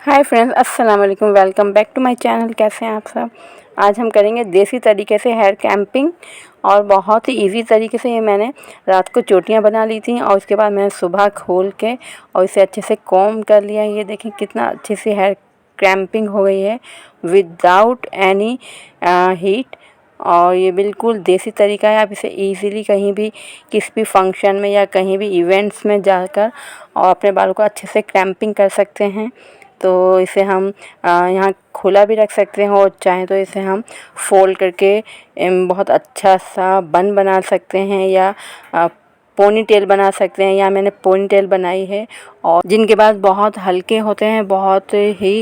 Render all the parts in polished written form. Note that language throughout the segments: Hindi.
हाय फ्रेंड्स, अस्सलाम वालेकुम। Welcome back to my channel. कैसे हैं आप सब। आज हम करेंगे देसी तरीके से हेयर कैंपिंग और बहुत ही इजी तरीके से। ये मैंने रात को चोटियां बना ली थी और उसके बाद मैंने सुबह खोल के और इसे अच्छे से कॉम्ब कर लिया। ये देखें कितना अच्छे से हेयर कैंपिंग हो गई है विदाउट एनी हीट। और ये बिल्कुल देसी तरीका है। आप इसे इजीली कहीं भी किसी भी फंक्शन में या कहीं भी इवेंट्स में जाकर और अपने बालों को अच्छे से कैंपिंग कर सकते हैं। तो इसे हम यहाँ खुला भी रख सकते हैं और चाहें तो इसे हम फोल्ड करके बहुत अच्छा सा बन बना सकते हैं या पोनी टेल बना सकते हैं। या मैंने पोनी टेल बनाई है। और जिनके बाल बहुत हल्के होते हैं, बहुत ही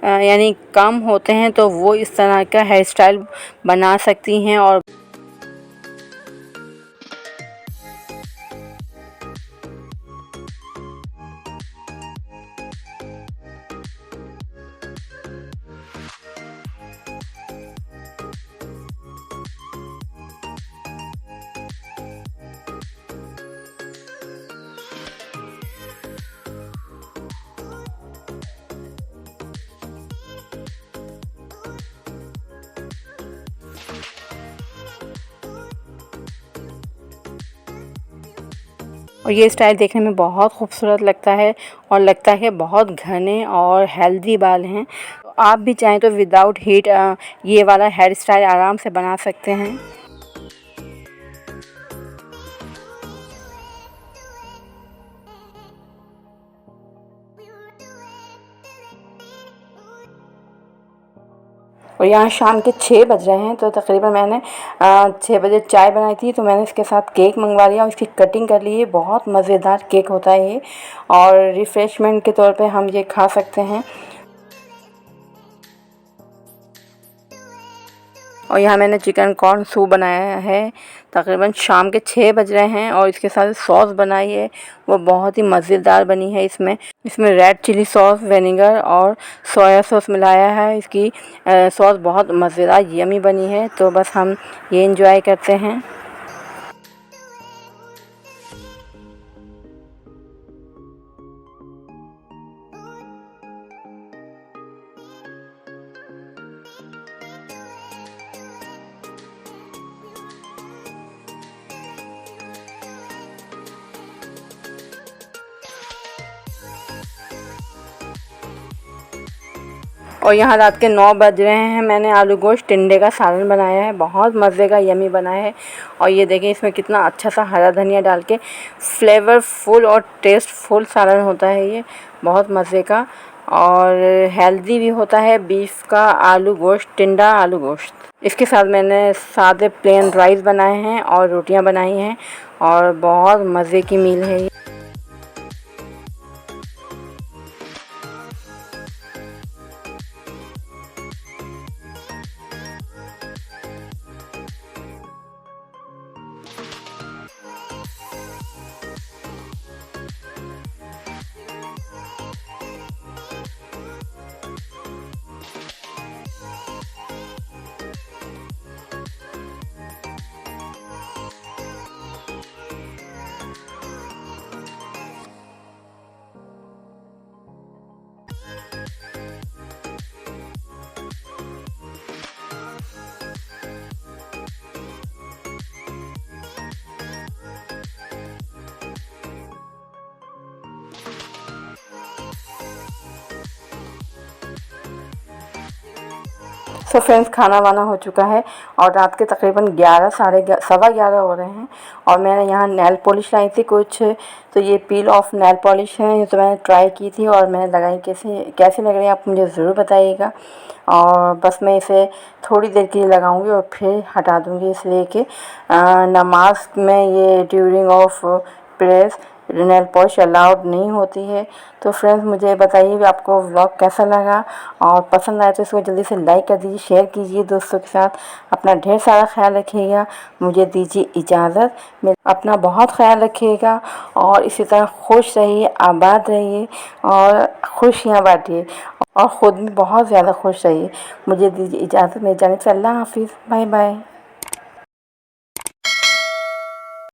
यानी कम होते हैं, तो वो इस तरह का हेयर स्टाइल बना सकती हैं। और ये स्टाइल देखने में बहुत खूबसूरत लगता है और लगता है बहुत घने और हेल्दी बाल हैं। तो आप भी चाहें तो विदाउट हीट ये वाला हेयर स्टाइल आराम से बना सकते हैं। और यहाँ शाम के 6 बज रहे हैं। तो तकरीबन मैंने 6 बजे चाय बनाई थी, तो मैंने इसके साथ केक मंगवा लिया और इसकी कटिंग कर ली है। बहुत मज़ेदार केक होता है ये और रिफ़्रेशमेंट के तौर पे हम ये खा सकते हैं। और यहाँ मैंने चिकन कॉर्न सूप बनाया है। तकरीबन शाम के 6 बज रहे हैं और इसके साथ सॉस बनाई है, वो बहुत ही मज़ेदार बनी है। इसमें रेड चिली सॉस, विनेगर और सोया सॉस मिलाया है। इसकी सॉस बहुत मज़ेदार यमी बनी है। तो बस हम ये इंजॉय करते हैं। और यहाँ रात के 9 बज रहे हैं। मैंने आलू गोश्त टिंडे का सालन बनाया है, बहुत मज़े का यमी बना है। और ये देखें इसमें कितना अच्छा सा हरा धनिया डाल के फ्लेवरफुल और टेस्टफुल सालन होता है ये, बहुत मज़े का और हेल्दी भी होता है। बीफ का आलू गोश्त, टिंडा आलू गोश्त। इसके साथ मैंने सादे प्लेन राइस बनाए हैं और रोटियाँ बनाई हैं और बहुत मज़े की मील है ये। सो फ्रेंड्स, खाना वाना हो चुका है और रात के तकरीबन 11 सवा 11 हो रहे हैं। और मैंने यहाँ नेल पॉलिश लाई थी कुछ। तो ये पील ऑफ नेल पॉलिश है, ये तो मैंने ट्राई की थी और मैंने लगाई। कैसी लग रही है आप मुझे ज़रूर बताइएगा। और बस मैं इसे थोड़ी देर के लिए लगाऊंगी और फिर हटा दूंगी, इसलिए कि नमाज में ये during of prayers nail polish allowed नहीं होती है। तो फ्रेंड्स, मुझे बताइए कि आपको व्लॉग कैसा लगा और पसंद आए तो इसको जल्दी से लाइक कर दीजिए, शेयर कीजिए दोस्तों के साथ। अपना ढेर सारा ख्याल रखिएगा। मुझे दीजिए इजाज़त। अपना बहुत ख्याल रखिएगा और इसी तरह खुश रहिए, आबाद रहिए और खुशियाँ बांटिए और ख़ुद भी बहुत ज़्यादा खुश रहिए। मुझे दीजिए इजाज़त। मेरे जाने से अल्लाह हाफिज़। Bye bye.